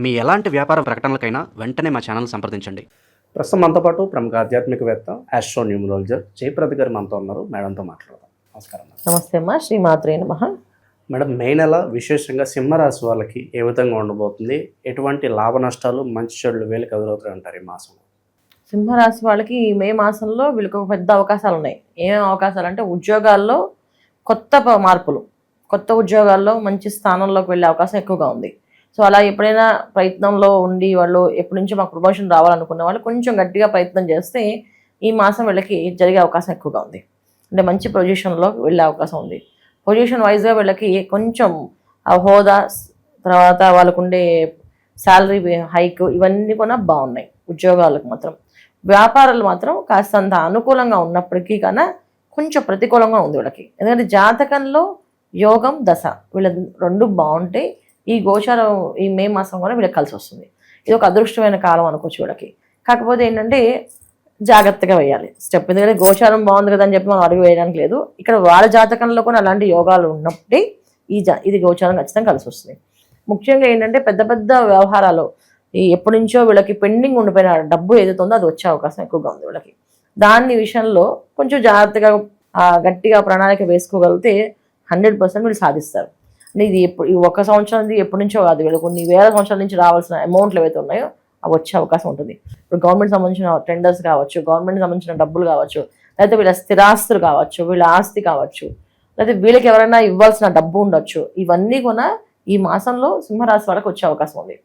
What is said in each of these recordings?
మీ ఎలాంటి వ్యాపార ప్రకటనలకైనా వెంటనే మా ఛానల్ సంప్రదించండి. ప్రస్తుతం మనతో పాటు ప్రముఖ ఆధ్యాత్మికవేత్త ఆస్ట్రో న్యూమరాలజర్ జయప్రద గారు మనతో ఉన్నారు. మేడంతో మాట్లాడదాం. నమస్కారం. నమస్తే అమ్మా. శ్రీమాత్రే నమః. మేడం, మే నెల విశేషంగా సింహరాశి వాళ్ళకి ఏ విధంగా ఉండబోతుంది? ఎటువంటి లాభ నష్టాలు, మంచి చెడులు వీళ్ళకి ఎదురవుతాయి అంటారు ఈ మాసం? సింహరాశి వాళ్ళకి ఈ మే మాసంలో వీళ్ళకి ఒక పెద్ద అవకాశాలు ఉన్నాయి. ఏమేమి అవకాశాలు అంటే ఉద్యోగాల్లో కొత్త మార్పులు, కొత్త ఉద్యోగాల్లో మంచి స్థానంలోకి వెళ్ళే అవకాశం ఎక్కువగా ఉంది. సో అలా ఎప్పుడైనా ప్రయత్నంలో ఉండి వాళ్ళు ఎప్పటి నుంచో మాకు ప్రమోషన్ రావాలనుకున్న వాళ్ళు కొంచెం గట్టిగా ప్రయత్నం చేస్తే ఈ మాసం వీళ్ళకి జరిగే అవకాశం ఎక్కువగా ఉంది. అంటే మంచి పొజిషన్లో వెళ్ళే అవకాశం ఉంది. పొజిషన్ వైజ్గా వీళ్ళకి కొంచెం ఆ హోదా, తర్వాత వాళ్ళకు ఉండే శాలరీ హైక్ ఇవన్నీ కూడా బాగున్నాయి. ఉద్యోగాలకు మాత్రం, వ్యాపారాలు మాత్రం కాస్తంత అనుకూలంగా ఉన్నప్పటికీ కన్నా కొంచెం ప్రతికూలంగా ఉంది వీళ్ళకి. ఎందుకంటే జాతకంలో యోగం దశ వీళ్ళ రెండు బాగుంటే ఈ గోచారం ఈ మే మాసం కూడా వీళ్ళకి కలిసి వస్తుంది. ఇది ఒక అదృష్టమైన కాలం అనుకోవచ్చు వీళ్ళకి. కాకపోతే ఏంటంటే జాగ్రత్తగా వేయాలి స్టెప్. ఎందుకంటే గోచారం బాగుంది కదా అని చెప్పి మనం అడుగు వేయడానికి లేదు. ఇక్కడ వాళ్ళ జాతకంలో కూడా అలాంటి యోగాలు ఉన్నప్పుడే ఇది గోచారం ఖచ్చితంగా కలిసి వస్తుంది. ముఖ్యంగా ఏంటంటే పెద్ద పెద్ద వ్యవహారాలు ఎప్పటి నుంచో వీళ్ళకి పెండింగ్ ఉండిపోయిన డబ్బు ఏదైతుందో అది వచ్చే అవకాశం ఎక్కువగా ఉంది వీళ్ళకి. దాని విషయంలో కొంచెం జాగ్రత్తగా గట్టిగా ప్రణాళిక వేసుకోగలిగితే 100% వీళ్ళు సాధిస్తారు. అంటే ఇది ఈ ఒక్క సంవత్సరం ఎప్పటి నుంచో కాదు, వీళ్ళు కొన్ని వేల సంవత్సరాల నుంచి రావాల్సిన అమౌంట్లు ఏవైతే ఉన్నాయో అవి వచ్చే అవకాశం ఉంటుంది. ఇప్పుడు గవర్నమెంట్ సంబంధించిన టెండర్స్ కావచ్చు, గవర్నమెంట్ సంబంధించిన డబ్బులు కావచ్చు, లేకపోతే వీళ్ళ స్థిరాస్తులు కావచ్చు, వీళ్ళ ఆస్తి కావచ్చు, లేకపోతే వీళ్ళకి ఎవరైనా ఇవ్వాల్సిన డబ్బు ఉండొచ్చు. ఇవన్నీ కూడా ఈ మాసంలో సింహరాశి వాళ్ళకి వచ్చే అవకాశం ఉంది.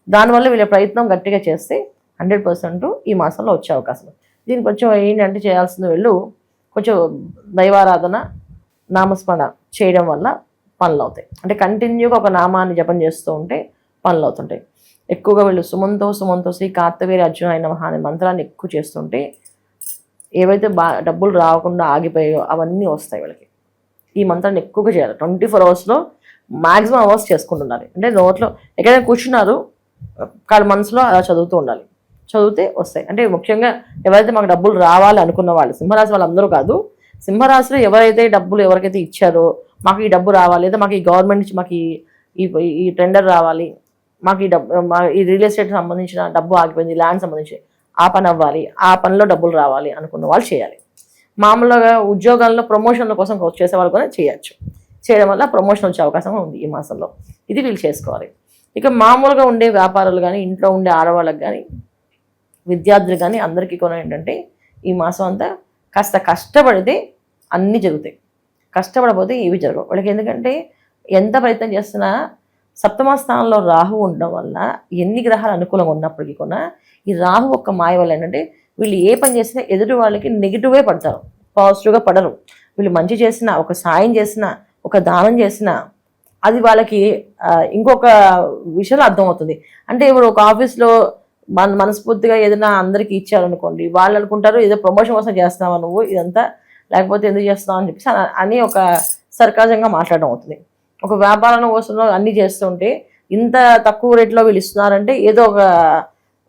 దానివల్ల వీళ్ళ ప్రయత్నం గట్టిగా చేస్తే 100% ఈ మాసంలో వచ్చే అవకాశం ఉంది. దీనికి కొంచెం ఏంటంటే చేయాల్సింది వీళ్ళు కొంచెం దైవారాధన, నామస్మరణ చేయడం వల్ల పనులు అవుతాయి. అంటే కంటిన్యూగా ఒక నామాన్ని జపం చేస్తూ ఉంటే పనులు అవుతుంటాయి. ఎక్కువగా వీళ్ళు సుమంతో శ్రీ కార్తవీర్య అర్జునాయ నమః అనే మంత్రాన్ని ఎక్కువ చేస్తుంటే ఏవైతే డబ్బులు రాకుండా ఆగిపోయాయో అవన్నీ వస్తాయి వీళ్ళకి. ఈ మంత్రాన్ని ఎక్కువగా చేయాలి. 24 అవర్స్లో మ్యాక్సిమం అవర్స్ చేసుకుంటున్నారు. అంటే నోట్లో ఎక్కడైనా కూర్చున్నారు కాళ్ళ మనసులో అలా చదువుతూ ఉండాలి. చదివితే వస్తాయి. అంటే ముఖ్యంగా ఎవరైతే మాకు డబ్బులు రావాలి అనుకున్న వాళ్ళు, సింహరాశి వాళ్ళందరూ కాదు, సింహరాశిలో ఎవరైతే డబ్బులు ఎవరికైతే ఇచ్చారో మాకు ఈ డబ్బు రావాలి, లేదా మాకు ఈ గవర్నమెంట్ నుంచి మాకు ఈ టెండర్ రావాలి, మాకు ఈ డబ్బు ఈ రియల్ ఎస్టేట్ సంబంధించిన డబ్బు ఆగిపోయింది, ల్యాండ్ సంబంధించి ఆ పని అవ్వాలి, ఆ పనిలో డబ్బులు రావాలి అనుకున్న వాళ్ళు చేయాలి. మామూలుగా ఉద్యోగాల్లో ప్రమోషన్ల కోసం చేసే వాళ్ళు కూడా చేయొచ్చు. చేయడం వల్ల ప్రమోషన్ వచ్చే అవకాశం ఉంది ఈ మాసంలో. ఇది వీళ్ళు చేసుకోవాలి. ఇక మామూలుగా ఉండే వ్యాపారాలు కానీ, ఇంట్లో ఉండే ఆడవాళ్ళకి కానీ, విద్యార్థులు కానీ అందరికీ కూడా ఏంటంటే ఈ మాసం అంతా కాస్త కష్టపడితే అన్నీ జరుగుతాయి. కష్టపడకపోతే ఏవి జరగవు వాళ్ళకి. ఎందుకంటే ఎంత ప్రయత్నం చేస్తున్నా సప్తమ స్థానంలో రాహు ఉండడం వల్ల ఎన్ని గ్రహాలు అనుకూలంగా ఉన్నప్పటికీ కూడా ఈ రాహు ఒక్క మాయ వల్ల ఏంటంటే వీళ్ళు ఏ పని చేసినా ఎదుటి వాళ్ళకి నెగిటివే పడతారు, పాజిటివ్గా పడరు. వీళ్ళు మంచి చేసినా, ఒక సాయం చేసినా, ఒక దానం చేసినా అది వాళ్ళకి ఇంకొక విషయంలో అర్థమవుతుంది. అంటే ఇప్పుడు ఒక ఆఫీస్లో మనస్ఫూర్తిగా ఏదైనా అందరికీ ఇచ్చారనుకోండి, వాళ్ళు అనుకుంటారు ఏదో ప్రమోషన్ కోసం చేస్తున్నావా నువ్వు ఇదంతా, లేకపోతే ఎందుకు చేస్తున్నావు అని చెప్పేసి అని ఒక సర్కాజంగా మాట్లాడడం అవుతుంది. ఒక వ్యాపారం కోసం అన్నీ చేస్తుంటే ఇంత తక్కువ రేట్లో వీళ్ళు ఇస్తున్నారంటే ఏదో ఒక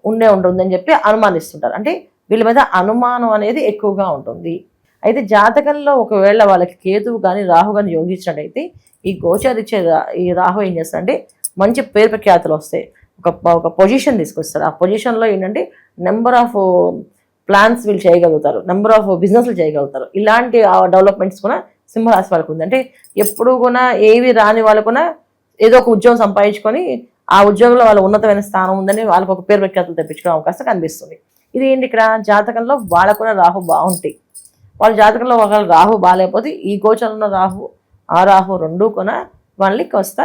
ఉంటుందని చెప్పి అనుమానిస్తుంటారు. అంటే వీళ్ళ మీద అనుమానం అనేది ఎక్కువగా ఉంటుంది. అయితే జాతకంలో ఒకవేళ వాళ్ళకి కేతువు కానీ రాహు కానీ యోగించినట్టయితే ఈ గోచారిచ్చే ఈ రాహు ఏం చేస్తారంటే మంచి పేరు ప్రఖ్యాతులు వస్తాయి. ఒక పొజిషన్ తీసుకొస్తారు. ఆ పొజిషన్లో ఏంటంటే నెంబర్ ఆఫ్ ప్లాన్స్ వీళ్ళు చేయగలుగుతారు, నెంబర్ ఆఫ్ బిజినెస్లు చేయగలుగుతారు. ఇలాంటి డెవలప్మెంట్స్ కూడా సింహరాశి వాళ్ళకు ఉంది. అంటే ఎప్పుడు కూడా ఏవి రాని వాళ్ళు కూడా ఏదో ఒక ఉద్యోగం సంపాదించుకొని ఆ ఉద్యోగంలో వాళ్ళ ఉన్నతమైన స్థానం ఉందని వాళ్ళకు ఒక పేరు ప్రఖ్యాతులు తెప్పించుకునే అవకాశం కనిపిస్తుంది. ఇది ఏంటి, ఇక్కడ జాతకంలో వాళ్ళకు కూడా రాహు బాగుంటాయి. వాళ్ళ జాతకంలో ఒకళ్ళు రాహు బాగాలేకపోతే ఈ గోచరంలో రాహు ఆ రాహు రెండూ కూడా వాళ్ళని కాస్త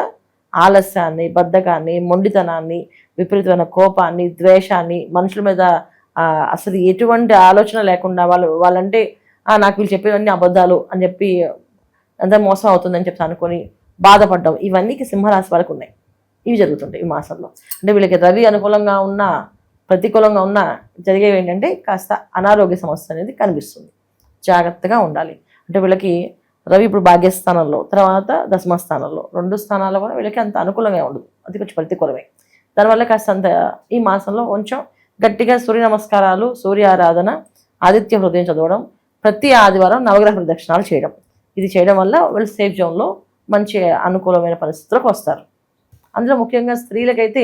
ఆలస్యాన్ని, బద్ధకాన్ని, మొండితనాన్ని, విపరీతమైన కోపాన్ని, ద్వేషాన్ని, మనుషుల మీద అసలు ఎటువంటి ఆలోచన లేకుండా వాళ్ళంటే నాకు వీళ్ళు చెప్పేవన్నీ అబద్ధాలు అని చెప్పి అంత మోసం అవుతుందని చెప్పి అనుకొని బాధపడ్డం, ఇవన్నీ సింహరాశి వాళ్ళకు ఉన్నాయి. ఇవి జరుగుతుంటాయి ఈ మాసంలో. అంటే వీళ్ళకి రవి అనుకూలంగా ఉన్నా ప్రతికూలంగా ఉన్నా జరిగేవి ఏంటంటే కాస్త అనారోగ్య సమస్య అనేది కనిపిస్తుంది. జాగ్రత్తగా ఉండాలి. అంటే వీళ్ళకి రవి ఇప్పుడు భాగ్యస్థానంలో, తర్వాత దశమ స్థానంలో, 2 స్థానాల్లో కూడా వీళ్ళకి అంత అనుకూలంగా ఉండదు, అది కొంచెం ప్రతికూలమే. దానివల్ల కాస్త అంత ఈ మాసంలో కొంచెం గట్టిగా సూర్య నమస్కారాలు, సూర్య ఆరాధన, ఆదిత్య హృదయం చదవడం, ప్రతి ఆదివారం నవగ్రహ ప్రదక్షిణాలు చేయడం, ఇది చేయడం వల్ల వాళ్ళు సేఫ్ జోన్లో మంచి అనుకూలమైన పరిస్థితులకు వస్తారు. అందులో ముఖ్యంగా స్త్రీలకైతే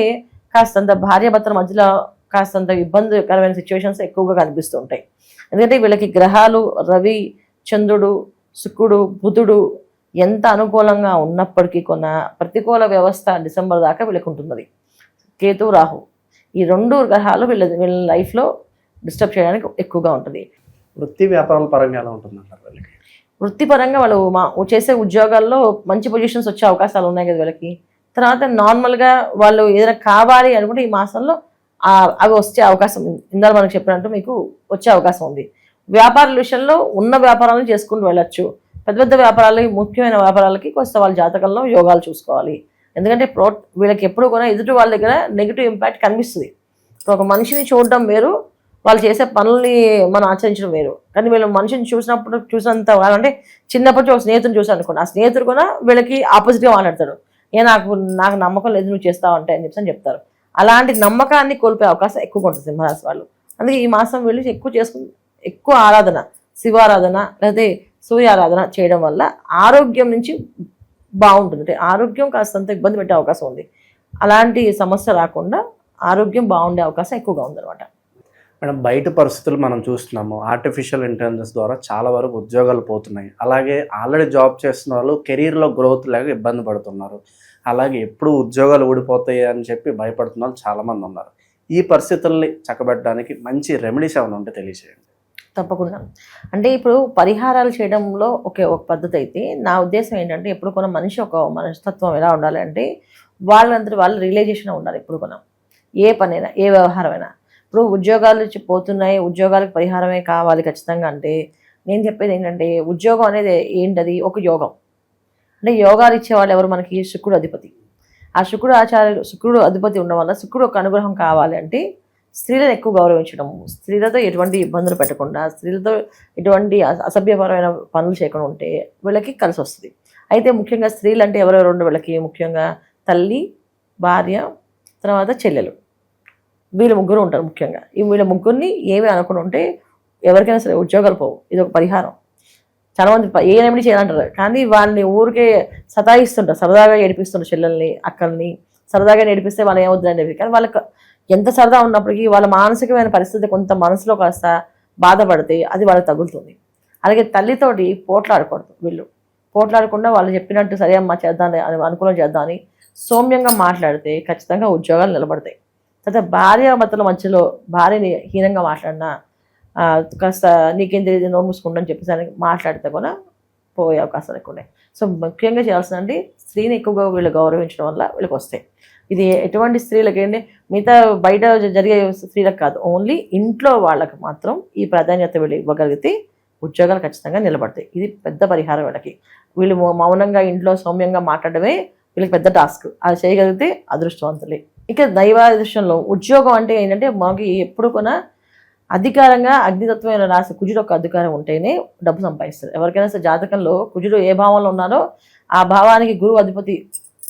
కాస్తంత భార్యాభర్తల మధ్యలో కాస్తంత ఇబ్బందికరమైన సిచ్యువేషన్స్ ఎక్కువగా కనిపిస్తూ ఉంటాయి. ఎందుకంటే వీళ్ళకి గ్రహాలు రవి, చంద్రుడు, శుక్రుడు, బుధుడు ఎంత అనుకూలంగా ఉన్నప్పటికీ కొన్న ప్రతికూల వ్యవస్థ డిసెంబర్ దాకా వీళ్ళకి ఉంటున్నది. కేతు, రాహు ఈ 2 గ్రహాలు వీళ్ళ లైఫ్లో డిస్టర్బ్ చేయడానికి ఎక్కువగా ఉంటుంది. వృత్తి వ్యాపారాల పరంగా ఎలా ఉంటుందంటారు వీళ్ళకి? వృత్తిపరంగా వాళ్ళు చేసే ఉద్యోగాల్లో మంచి పొజిషన్స్ వచ్చే అవకాశాలు ఉన్నాయి కదా వీళ్ళకి. తర్వాత నార్మల్గా వాళ్ళు ఏదైనా కావాలి అనుకుంటే ఈ మాసంలో అవి వచ్చే అవకాశం ఉంది. ఇందాక మనకు చెప్పినట్టు మీకు వచ్చే అవకాశం ఉంది. వ్యాపారాల విషయంలో ఉన్న వ్యాపారాలను చేసుకుంటూ వెళ్ళొచ్చు. పెద్ద పెద్ద వ్యాపారాలకి, ముఖ్యమైన వ్యాపారాలకి కొంత వాళ్ళ జాతకంలో యోగాలు చూసుకోవాలి. ఎందుకంటే వీళ్ళకి ఎప్పుడు కూడా ఎదుటి వాళ్ళ దగ్గర నెగిటివ్ ఇంపాక్ట్ కనిపిస్తుంది. ఇప్పుడు ఒక మనిషిని చూడడం వేరు, వాళ్ళు చేసే పనుల్ని మనం ఆచరించడం వేరు. కానీ వీళ్ళు మనిషిని చూసినంత అంటే చిన్నప్పటి ఒక స్నేహితుని చూసాను అనుకోండి, ఆ స్నేహితుడు కూడా వీళ్ళకి ఆపోజిట్గా మాట్లాడతాడు. నాకు నమ్మకం లేదు నువ్వు చేస్తావు అంటే అని చెప్తారు. అలాంటి నమ్మకాన్ని కోల్పోయే అవకాశం ఎక్కువగా ఉంటుంది సింహరాశి వాళ్ళు. అందుకే ఈ మాసం వీళ్ళు ఎక్కువ ఆరాధన, శివారాధన లేదా సూర్యారాధన చేయడం వల్ల ఆరోగ్యం నుంచి బాగుంటుంది. అంటే ఆరోగ్యం కాస్తంత ఇబ్బంది పెట్టే అవకాశం ఉంది. అలాంటి సమస్య రాకుండా ఆరోగ్యం బాగుండే అవకాశం ఎక్కువగా ఉందన్నమాట. మేడం, బయట పరిస్థితులు మనం చూస్తున్నాము. ఆర్టిఫిషియల్ ఇంటెలిజెన్స్ ద్వారా చాలా వరకు ఉద్యోగాలు పోతున్నాయి. అలాగే ఆల్రెడీ జాబ్ చేస్తున్న వాళ్ళు కెరీర్లో గ్రోత్ లేక ఇబ్బంది పడుతున్నారు. అలాగే ఎప్పుడు ఉద్యోగాలు ఊడిపోతాయి అని చెప్పి భయపడుతున్న వాళ్ళు చాలామంది ఉన్నారు. ఈ పరిస్థితుల్ని చక్కబెట్టడానికి మంచి రెమెడీస్ ఏమైనా ఉంటే తెలియజేయండి. తప్పకుండా. అంటే ఇప్పుడు పరిహారాలు చేయడంలో ఒక పద్ధతి అయితే, నా ఉద్దేశం ఏంటంటే ఎప్పుడు కూడా మనిషి ఒక మనస్తత్వం ఎలా ఉండాలి అంటే వాళ్ళందరూ వాళ్ళ రియలైజేషన్ ఉండాలి. ఎప్పుడు కూడా ఏ పనైనా, ఏ వ్యవహారమైనా. ఇప్పుడు ఉద్యోగాలు పోతున్నాయి, ఉద్యోగాలకు పరిహారమే కావాలి ఖచ్చితంగా అంటే నేను చెప్పేది ఏంటంటే ఉద్యోగం అనేది ఏంటది ఒక యోగం. అంటే యోగాలు ఇచ్చేవాళ్ళు ఎవరు మనకి? శుక్రుడు అధిపతి. ఆ శుక్రుడు అధిపతి ఉండడం వల్ల శుక్రుడు ఒక అనుగ్రహం కావాలి అంటే స్త్రీలను ఎక్కువ గౌరవించడం, స్త్రీలతో ఎటువంటి ఇబ్బందులు పెట్టకుండా, స్త్రీలతో ఎటువంటి అసభ్యపరమైన పనులు చేయకుండా ఉంటే వీళ్ళకి కలిసి వస్తుంది. అయితే ముఖ్యంగా స్త్రీలు అంటే ఎవరెవరు ఉండే వీళ్ళకి ముఖ్యంగా తల్లి, భార్య, తర్వాత చెల్లెలు, వీళ్ళు ముగ్గురు ఉంటారు ముఖ్యంగా. వీళ్ళ ముగ్గురిని ఏమీ అనుకుని ఉంటే ఎవరికైనా సరే ఉద్యోగాలు పోవు. ఇది ఒక పరిహారం. చాలామంది ఏ రెమెడీ చేయాలంటారు, కానీ వాళ్ళని ఊరికే సతాయిస్తుంటారు, సరదాగా ఏడిపిస్తుంటారు చెల్లెల్ని, అక్కల్ని సరదాగా ఏడిపిస్తే వాళ్ళు ఏమవుతుందని చెప్పి. కానీ వాళ్ళకి ఎంత సరదా ఉన్నప్పటికీ వాళ్ళ మానసికమైన పరిస్థితి కొంత మనసులో కాస్త బాధపడితే అది వాళ్ళకి తగులుతుంది. అలాగే తల్లితోటి పోట్లాడకూడదు. వీళ్ళు పోట్లాడకుండా వాళ్ళు చెప్పినట్టు సరే అమ్మా చేద్దాం అని అనుకూలం చేద్దామని సౌమ్యంగా మాట్లాడితే ఖచ్చితంగా ఉద్యోగాలు నిలబడతాయి. తర్వాత భార్యాభర్తల మధ్యలో భార్యని హీనంగా మాట్లాడినా కాస్త నీకేం తెలియదు నోరు మూసుకుంటాను చెప్పేసి మాట్లాడితే కూడా పోయే అవకాశాలు ఎక్కువ ఉన్నాయి. సో ముఖ్యంగా చేయాల్సిందంటే స్త్రీని ఎక్కువగా వీళ్ళు గౌరవించడం వల్ల వీళ్ళకి వస్తాయి. ఇది ఎటువంటి స్త్రీలకి ఏంటి, మిగతా బయట జరిగే స్త్రీలకు కాదు, ఓన్లీ ఇంట్లో వాళ్ళకి మాత్రం ఈ ప్రాధాన్యత వీళ్ళు ఇవ్వగలిగితే ఉద్యోగాలు ఖచ్చితంగా నిలబడతాయి. ఇది పెద్ద పరిహారం వీళ్ళకి. వీళ్ళు మౌనంగా ఇంట్లో సౌమ్యంగా మాట్లాడమే వీళ్ళకి పెద్ద టాస్క్. అది చేయగలిగితే అదృష్టవంతులే. ఇక దైవాదృష్టంలో ఉద్యోగం అంటే ఏంటంటే మాకు ఎప్పుడు కూడా అధికారంగా అగ్నితత్వమైన రాశి కుజుడు ఒక అధికారం ఉంటేనే డబ్బు సంపాదిస్తారు. ఎవరికైనా సరే జాతకంలో కుజుడు ఏ భావంలో ఉన్నారో ఆ భావానికి గురువు అధిపతి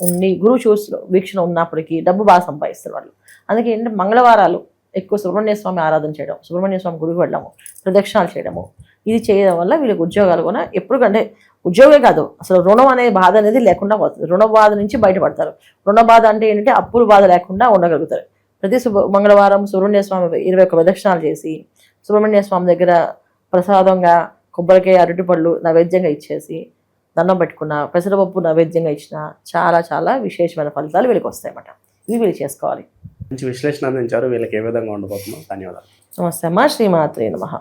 ఉండి గురువు వీక్షణ ఉన్నప్పటికీ డబ్బు బాగా సంపాదిస్తారు వాళ్ళు. అందుకే ఏంటంటే మంగళవారాలు ఎక్కువ సుబ్రహ్మణ్య స్వామి ఆరాధన చేయడం, సుబ్రహ్మణ్య స్వామి గుడికి వెళ్ళడము, ప్రదక్షిణాలు చేయడము, ఇది చేయడం వల్ల వీళ్ళకి ఉద్యోగాలు కూడా ఎప్పుడు కంటే ఉద్యోగమే కాదు అసలు రుణం అనే బాధ అనేది లేకుండా పోతుంది. రుణ బాధ నుంచి బయటపడతారు. రుణ బాధ అంటే ఏంటంటే అప్పుల బాధ లేకుండా ఉండగలుగుతారు. ప్రతి మంగళవారం సుబ్రహ్మణ్య స్వామి 21 ప్రదక్షిణాలు చేసి సుబ్రహ్మణ్య స్వామి దగ్గర ప్రసాదంగా కొబ్బరికాయ, అరటిపళ్ళు నైవేద్యంగా ఇచ్చేసి దండం పెట్టుకున్న, పెసరపప్పు నైవేద్యంగా ఇచ్చిన చాలా చాలా విశేషమైన ఫలితాలు వీళ్ళకి వస్తాయన్నమాట. ఇవి వీళ్ళు చేసుకోవాలి. మంచి విశ్లేషణ అందించారు. వీళ్ళకి ఏ విధంగా ఉండబోతుందో ధన్యవాదాలు. నమస్తే అమ్మా. శ్రీమాత్రే నమః.